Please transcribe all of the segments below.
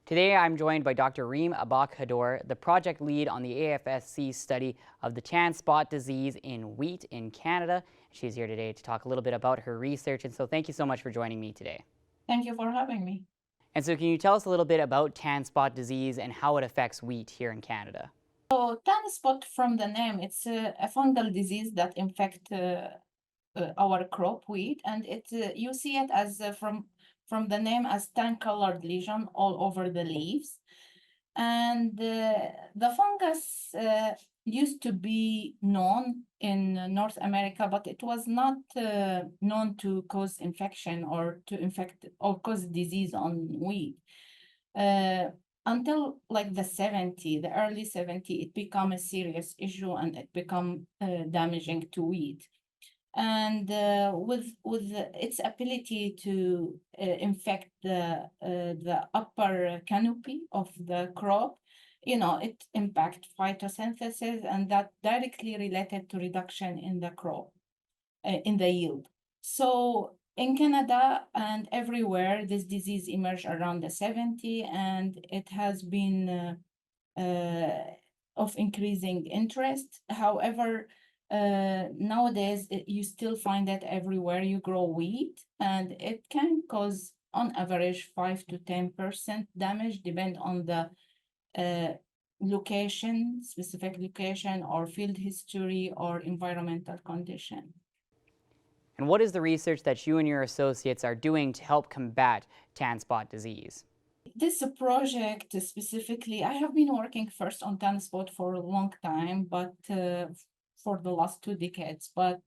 Today I'm joined by Dr. Reem Abak-Haddour, the project lead on the AFSC study of the tan spot disease in wheat in Canada. She's here today to talk a little bit about her research, and so thank you so much for joining me today. Thank you for having me. And so can you tell us a little bit about tan spot disease and how it affects wheat here in Canada? So tan spot, from the name, it's a fungal disease that infects our crop wheat, and you see it as from the name as tan-colored lesion all over the leaves. And the fungus used to be known in North America, but it was not known to cause infection or to infect or cause disease on wheat. Until like the early 70s, it became a serious issue and it became damaging to wheat. And with its ability to infect the upper canopy of the crop, it impacts photosynthesis, and that directly related to reduction in the crop, in the yield. So in Canada and everywhere, this disease emerged around the 70, and it has been of increasing interest. However, nowadays, you still find it everywhere you grow wheat, and it can cause, on average, 5 to 10% damage, depend on the location, specific location, or field history, or environmental condition. And what is the research that you and your associates are doing to help combat tan spot disease? This project specifically, I have been working first on tan spot for a long time, but for the last 2 decades. But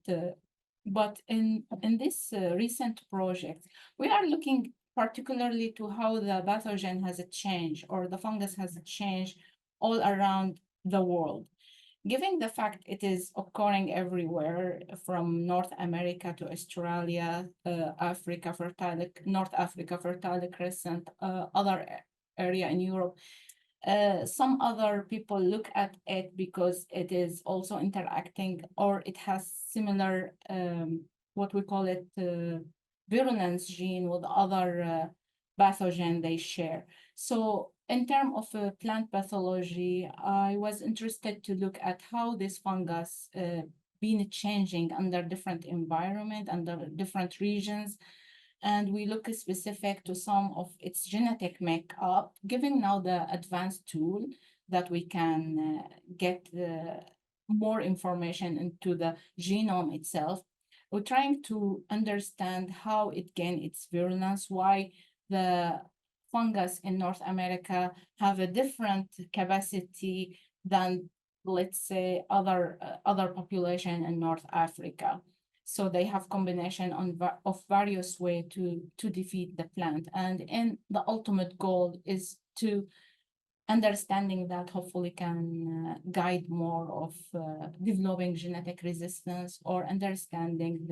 in this recent project, we are looking particularly to how the pathogen has changed, or the fungus has changed all around the world. Given the fact it is occurring everywhere, from North America to Australia, North Africa, Fertile Crescent, other area in Europe, some other people look at it because it is also interacting, or it has similar, what we call it, virulence gene with other pathogen they share. So in terms of plant pathology, I was interested to look at how this fungus been changing under different environment, under different regions. And we look specific to some of its genetic makeup, given now the advanced tool that we can get more information into the genome itself. We're trying to understand how it gained its virulence, why the fungus in North America have a different capacity than, let's say, other population in North Africa. So they have combination of various way to defeat the plant. And the ultimate goal is to understanding that hopefully can guide more of developing genetic resistance, or understanding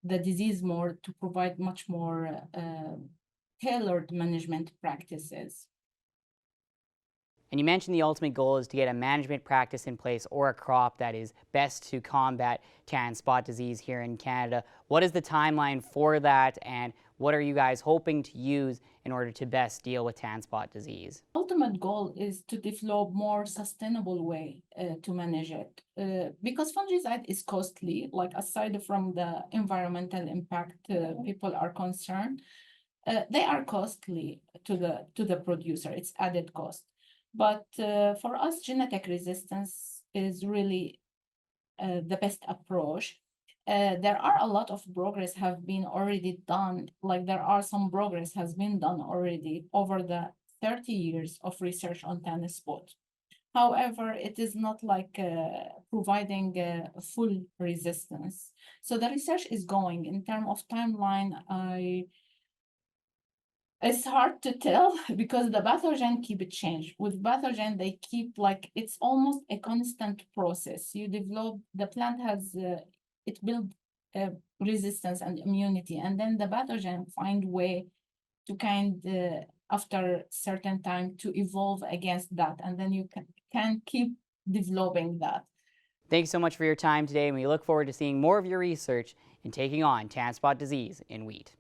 the disease more, to provide much more tailored management practices. And you mentioned the ultimate goal is to get a management practice in place or a crop that is best to combat tan spot disease here in Canada. What is the timeline for that, and what are you guys hoping to use in order to best deal with tan spot disease? Ultimate goal is to develop more sustainable way to manage it, because fungicide is costly. Like, aside from the environmental impact, people are concerned. They are costly to the producer. It's added cost. But for us, genetic resistance is really the best approach. There are a lot of progress have been already done. Like, there are some progress has been done already over the 30 years of research on tan spot. However, it is not like providing full resistance. So the research is going. In terms of timeline, it's hard to tell because the pathogen keep it change. With pathogen, they keep, like, it's almost a constant process. You develop, the plant has, it build resistance and immunity, and then the pathogen find way to after certain time to evolve against that, and then you can keep developing that. Thanks so much for your time today, and we look forward to seeing more of your research in taking on tan spot disease in wheat.